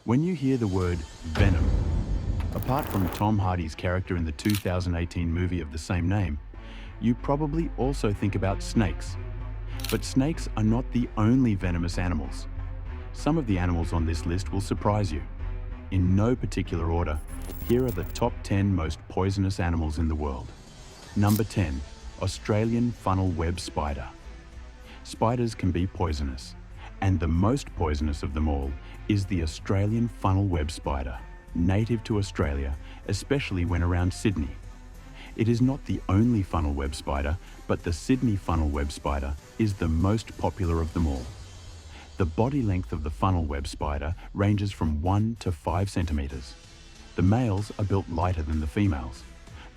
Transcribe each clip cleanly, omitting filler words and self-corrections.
When you hear the word venom, apart from Tom Hardy's character in the 2018 movie of the same name, you probably also think about snakes. But snakes are not the only venomous animals. Some of the animals on this list will surprise you. In no particular order, here are the top 10 most poisonous animals in the world. Number 10, Australian funnel web spider. Spiders can be poisonous, and the most poisonous of them all is the Australian funnel web spider, native to Australia, especially when around Sydney. It is not the only funnel web spider, but the Sydney funnel web spider is the most popular of them all. The body length of the funnel web spider ranges from 1 to 5 centimeters. The males are built lighter than the females.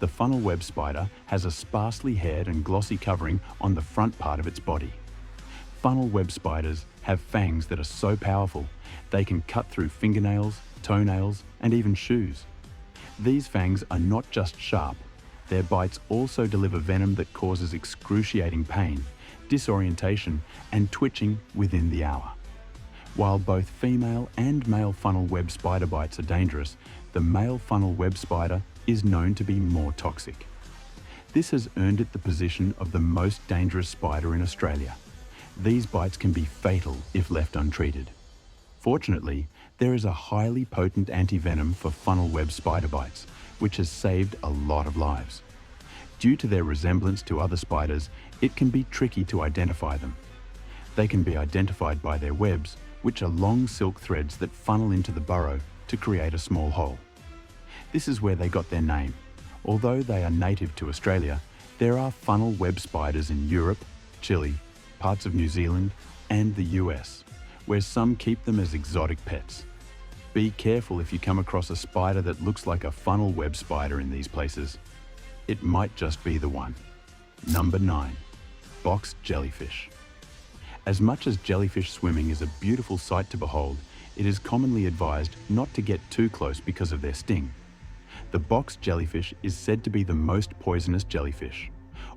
The funnel web spider has a sparsely haired and glossy covering on the front part of its body. Funnel web spiders have fangs that are so powerful they can cut through fingernails, toenails, and even shoes. These fangs are not just sharp, their bites also deliver venom that causes excruciating pain, disorientation, and twitching within the hour. While both female and male funnel web spider bites are dangerous, the male funnel web spider is known to be more toxic. This has earned it the position of the most dangerous spider in Australia. These bites can be fatal if left untreated. Fortunately, there is a highly potent antivenom for funnel web spider bites, which has saved a lot of lives. Due to their resemblance to other spiders, it can be tricky to identify them. They can be identified by their webs, which are long silk threads that funnel into the burrow to create a small hole. This is where they got their name. Although they are native to Australia, there are funnel web spiders in Europe, Chile, parts of New Zealand, and the US, where some keep them as exotic pets. Be careful if you come across a spider that looks like a funnel web spider in these places. It might just be the one. Number 9, box jellyfish. As much as jellyfish swimming is a beautiful sight to behold, it is commonly advised not to get too close because of their sting. The box jellyfish is said to be the most poisonous jellyfish.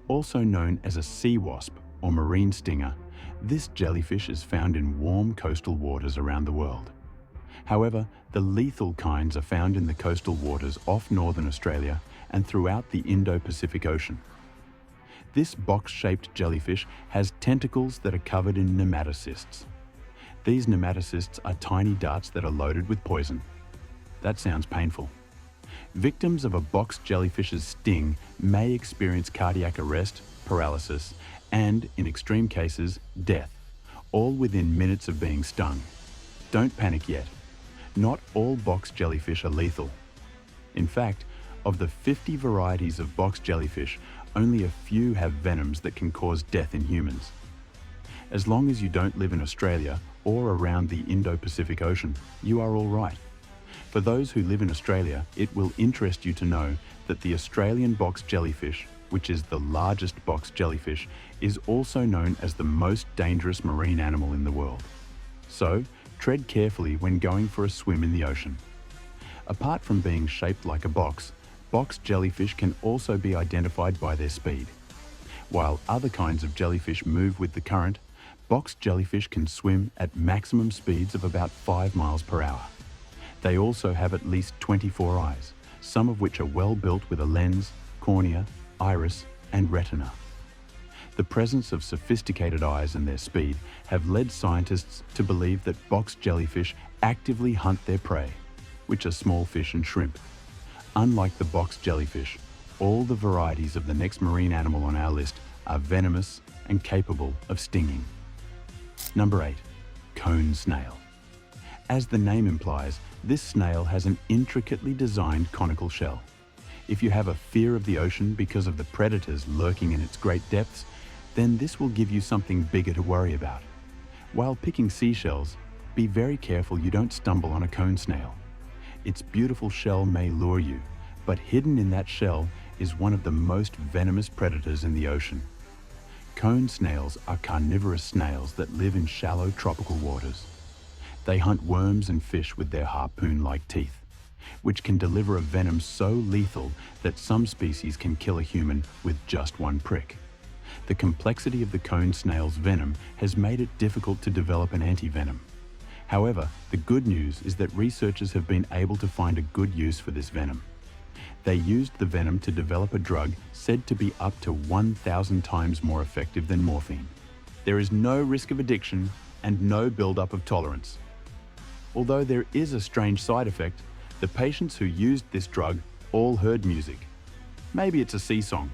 Also known as a sea wasp or marine stinger, this jellyfish is found in warm coastal waters around the world. However, the lethal kinds are found in the coastal waters off northern Australia and throughout the Indo-Pacific Ocean. This box-shaped jellyfish has tentacles that are covered in nematocysts. These nematocysts are tiny darts that are loaded with poison. That sounds painful. Victims of a box jellyfish's sting may experience cardiac arrest, paralysis, and, in extreme cases, death, all within minutes of being stung. Don't panic yet. Not all box jellyfish are lethal. In fact, of the 50 varieties of box jellyfish, only a few have venoms that can cause death in humans. As long as you don't live in Australia or around the Indo-Pacific Ocean, you are all right. For those who live in Australia, it will interest you to know that the Australian box jellyfish, which is the largest box jellyfish, is also known as the most dangerous marine animal in the world. So, tread carefully when going for a swim in the ocean. Apart from being shaped like a box jellyfish can also be identified by their speed. While other kinds of jellyfish move with the current, box jellyfish can swim at maximum speeds of about 5 miles per hour. They also have at least 24 eyes, some of which are well built with a lens, cornea, iris, and retina. The presence of sophisticated eyes and their speed have led scientists to believe that box jellyfish actively hunt their prey, which are small fish and shrimp. Unlike the box jellyfish, all the varieties of the next marine animal on our list are venomous and capable of stinging. Number 8, cone snail. As the name implies, this snail has an intricately designed conical shell. If you have a fear of the ocean because of the predators lurking in its great depths, then this will give you something bigger to worry about. While picking seashells, be very careful you don't stumble on a cone snail. Its beautiful shell may lure you, but hidden in that shell is one of the most venomous predators in the ocean. Cone snails are carnivorous snails that live in shallow tropical waters. They hunt worms and fish with their harpoon-like teeth, which can deliver a venom so lethal that some species can kill a human with just one prick. The complexity of the cone snail's venom has made it difficult to develop an antivenom. However, the good news is that researchers have been able to find a good use for this venom. They used the venom to develop a drug said to be up to 1,000 times more effective than morphine. There is no risk of addiction and no buildup of tolerance. Although there is a strange side effect, the patients who used this drug all heard music. Maybe it's a sea song.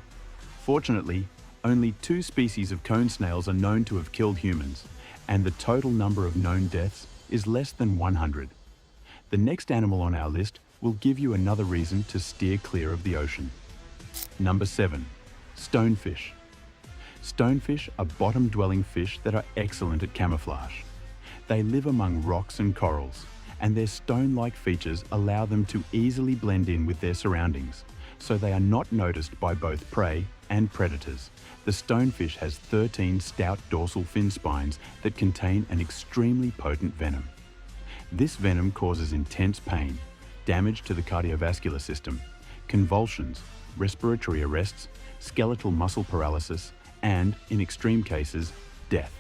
Fortunately, only 2 species of cone snails are known to have killed humans, and the total number of known deaths is less than 100. The next animal on our list will give you another reason to steer clear of the ocean. Number 7. Stonefish. Stonefish are bottom-dwelling fish that are excellent at camouflage. They live among rocks and corals, and their stone-like features allow them to easily blend in with their surroundings, so they are not noticed by both prey and predators. The stonefish has 13 stout dorsal fin spines that contain an extremely potent venom. This venom causes intense pain, damage to the cardiovascular system, convulsions, respiratory arrests, skeletal muscle paralysis, and, in extreme cases, death.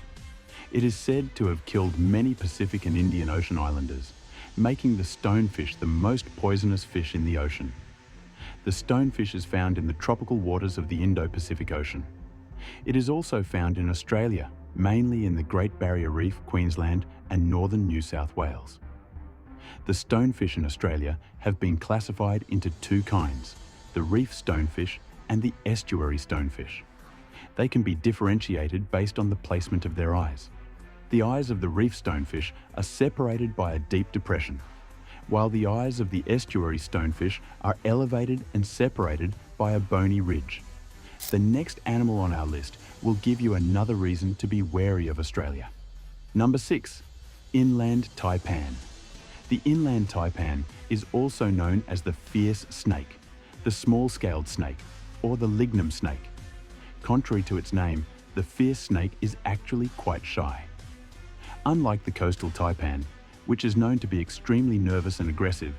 It is said to have killed many Pacific and Indian Ocean islanders, making the stonefish the most poisonous fish in the ocean. The stonefish is found in the tropical waters of the Indo-Pacific Ocean. It is also found in Australia, mainly in the Great Barrier Reef, Queensland, and northern New South Wales. The stonefish in Australia have been classified into 2 kinds, the reef stonefish and the estuary stonefish. They can be differentiated based on the placement of their eyes. The eyes of the reef stonefish are separated by a deep depression, while the eyes of the estuary stonefish are elevated and separated by a bony ridge. The next animal on our list will give you another reason to be wary of Australia. Number 6. Inland taipan. The inland taipan is also known as the fierce snake, the small-scaled snake, or the lignum snake. Contrary to its name, the fierce snake is actually quite shy. Unlike the coastal taipan, which is known to be extremely nervous and aggressive,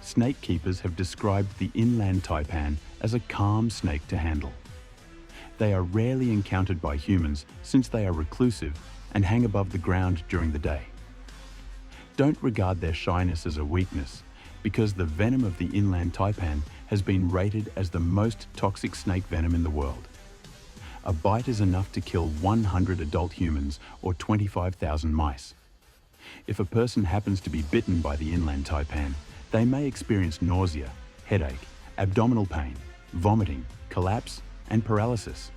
snake keepers have described the inland taipan as a calm snake to handle. They are rarely encountered by humans since they are reclusive and hang above the ground during the day. Don't regard their shyness as a weakness, because the venom of the inland taipan has been rated as the most toxic snake venom in the world. A bite is enough to kill 100 adult humans or 25,000 mice. If a person happens to be bitten by the inland taipan, they may experience nausea, headache, abdominal pain, vomiting, collapse, and paralysis.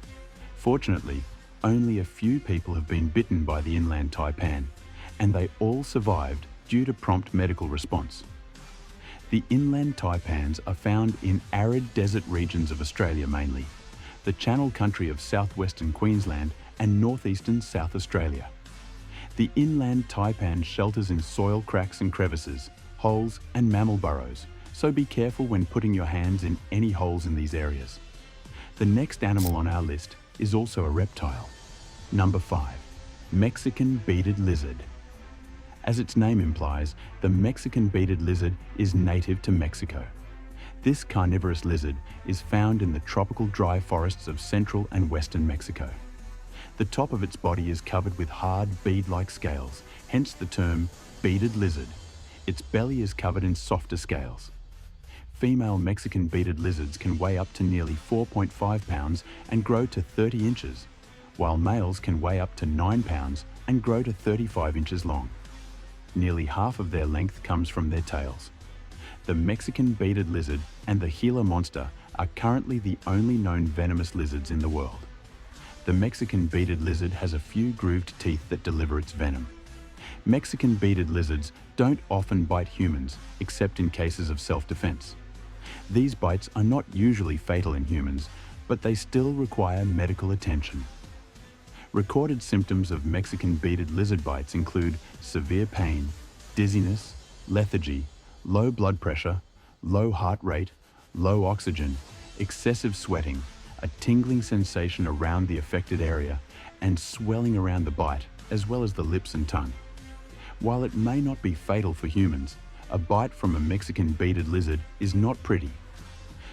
Fortunately, only a few people have been bitten by the inland taipan, and they all survived due to prompt medical response. The inland taipans are found in arid desert regions of Australia mainly, the Channel Country of southwestern Queensland and northeastern South Australia. The inland taipan shelters in soil cracks and crevices, holes and mammal burrows, so be careful when putting your hands in any holes in these areas. The next animal on our list is also a reptile. Number 5. Mexican beaded lizard. As its name implies, the Mexican beaded lizard is native to Mexico. This carnivorous lizard is found in the tropical dry forests of central and western Mexico. The top of its body is covered with hard bead-like scales, hence the term beaded lizard. Its belly is covered in softer scales. Female Mexican beaded lizards can weigh up to nearly 4.5 pounds and grow to 30 inches, while males can weigh up to 9 pounds and grow to 35 inches long. Nearly half of their length comes from their tails. The Mexican beaded lizard and the Gila monster are currently the only known venomous lizards in the world. The Mexican beaded lizard has a few grooved teeth that deliver its venom. Mexican beaded lizards don't often bite humans, except in cases of self-defense. These bites are not usually fatal in humans, but they still require medical attention. Recorded symptoms of Mexican beaded lizard bites include severe pain, dizziness, lethargy, low blood pressure, low heart rate, low oxygen, excessive sweating, a tingling sensation around the affected area, and swelling around the bite, as well as the lips and tongue. While it may not be fatal for humans, a bite from a Mexican beaded lizard is not pretty.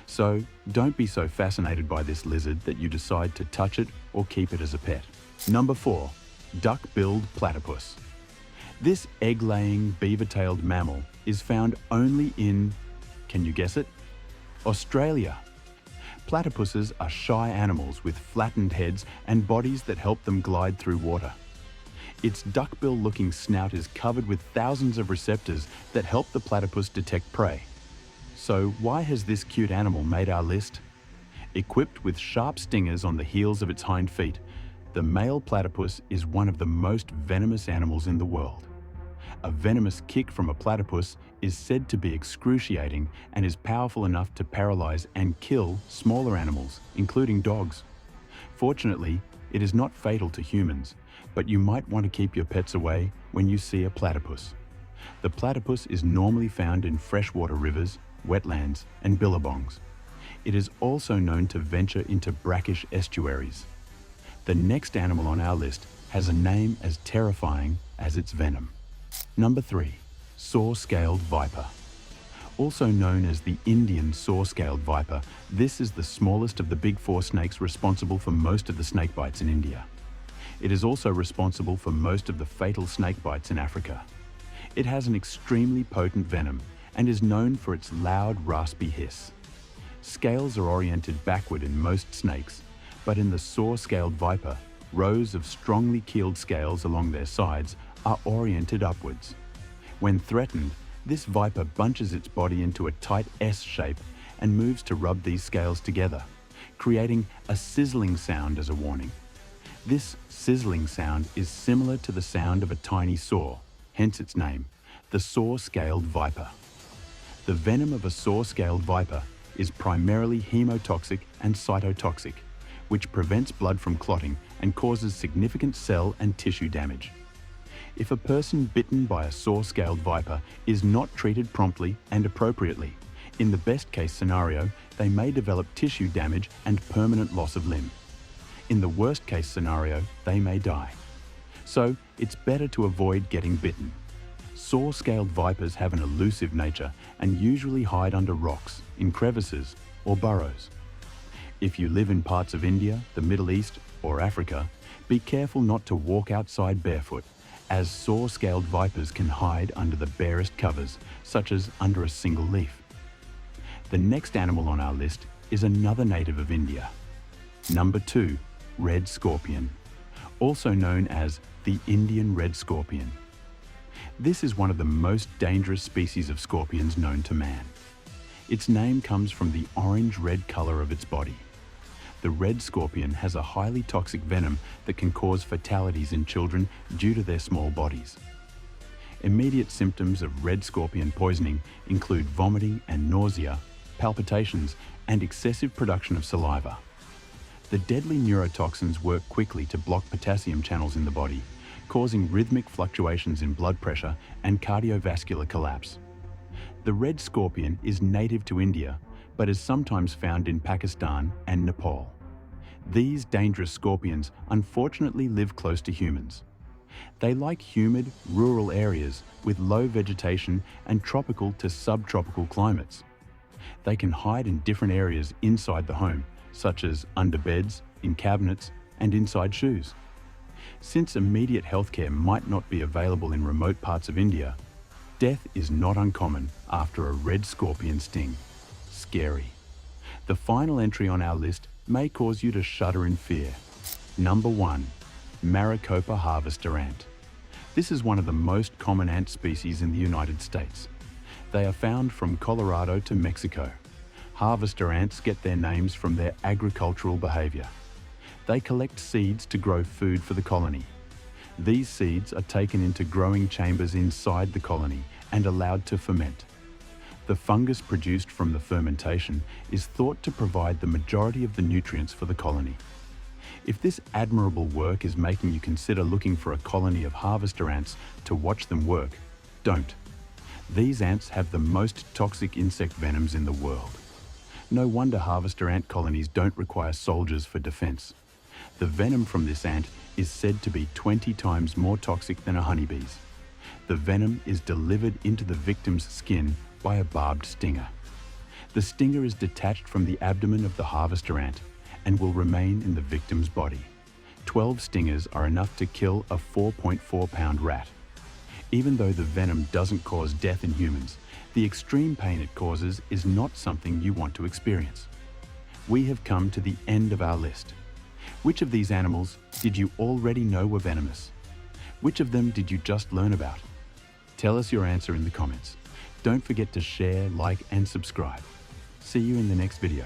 So don't be so fascinated by this lizard that you decide to touch it or keep it as a pet. Number 4. Duck-billed platypus. This egg-laying, beaver-tailed mammal is found only in, can you guess it? Australia. Platypuses are shy animals with flattened heads and bodies that help them glide through water. Its duckbill-looking snout is covered with thousands of receptors that help the platypus detect prey. So why has this cute animal made our list? Equipped with sharp stingers on the heels of its hind feet, the male platypus is one of the most venomous animals in the world. A venomous kick from a platypus is said to be excruciating and is powerful enough to paralyze and kill smaller animals, including dogs. Fortunately, it is not fatal to humans, but you might want to keep your pets away when you see a platypus. The platypus is normally found in freshwater rivers, wetlands, and billabongs. It is also known to venture into brackish estuaries. The next animal on our list has a name as terrifying as its venom. Number 3. Saw-scaled viper. Also known as the Indian saw-scaled viper, this is the smallest of the big four snakes responsible for most of the snake bites in India. It is also responsible for most of the fatal snake bites in Africa. It has an extremely potent venom and is known for its loud, raspy hiss. Scales are oriented backward in most snakes, but in the saw-scaled viper, rows of strongly keeled scales along their sides are oriented upwards. When threatened, this viper bunches its body into a tight S shape and moves to rub these scales together, creating a sizzling sound as a warning. This sizzling sound is similar to the sound of a tiny saw, hence its name, the saw-scaled viper. The venom of a saw-scaled viper is primarily hemotoxic and cytotoxic, which prevents blood from clotting and causes significant cell and tissue damage. If a person bitten by a saw-scaled viper is not treated promptly and appropriately, in the best-case scenario, they may develop tissue damage and permanent loss of limb. In the worst-case scenario, they may die. So, it's better to avoid getting bitten. Saw-scaled vipers have an elusive nature and usually hide under rocks, in crevices, or burrows. If you live in parts of India, the Middle East, or Africa, be careful not to walk outside barefoot, as saw-scaled vipers can hide under the barest covers, such as under a single leaf. The next animal on our list is another native of India. Number 2, red scorpion, also known as the Indian red scorpion. This is one of the most dangerous species of scorpions known to man. Its name comes from the orange-red color of its body. The red scorpion has a highly toxic venom that can cause fatalities in children due to their small bodies. Immediate symptoms of red scorpion poisoning include vomiting and nausea, palpitations, and excessive production of saliva. The deadly neurotoxins work quickly to block potassium channels in the body, causing rhythmic fluctuations in blood pressure and cardiovascular collapse. The red scorpion is native to India, but is sometimes found in Pakistan and Nepal. These dangerous scorpions unfortunately live close to humans. They like humid, rural areas with low vegetation and tropical to subtropical climates. They can hide in different areas inside the home, such as under beds, in cabinets, and inside shoes. Since immediate healthcare might not be available in remote parts of India, death is not uncommon after a red scorpion sting. Scary. The final entry on our list may cause you to shudder in fear. Number 1. Maricopa harvester ant. This is one of the most common ant species in the United States. They are found from Colorado to Mexico. Harvester ants get their names from their agricultural behavior. They collect seeds to grow food for the colony. These seeds are taken into growing chambers inside the colony and allowed to ferment. The fungus produced from the fermentation is thought to provide the majority of the nutrients for the colony. If this admirable work is making you consider looking for a colony of harvester ants to watch them work, don't. These ants have the most toxic insect venoms in the world. No wonder harvester ant colonies don't require soldiers for defense. The venom from this ant is said to be 20 times more toxic than a honeybee's. The venom is delivered into the victim's skin by a barbed stinger. The stinger is detached from the abdomen of the harvester ant and will remain in the victim's body. 12 stingers are enough to kill a 4.4-pound rat. Even though the venom doesn't cause death in humans, the extreme pain it causes is not something you want to experience. We have come to the end of our list. Which of these animals did you already know were venomous? Which of them did you just learn about? Tell us your answer in the comments. Don't forget to share, like, and subscribe. See you in the next video.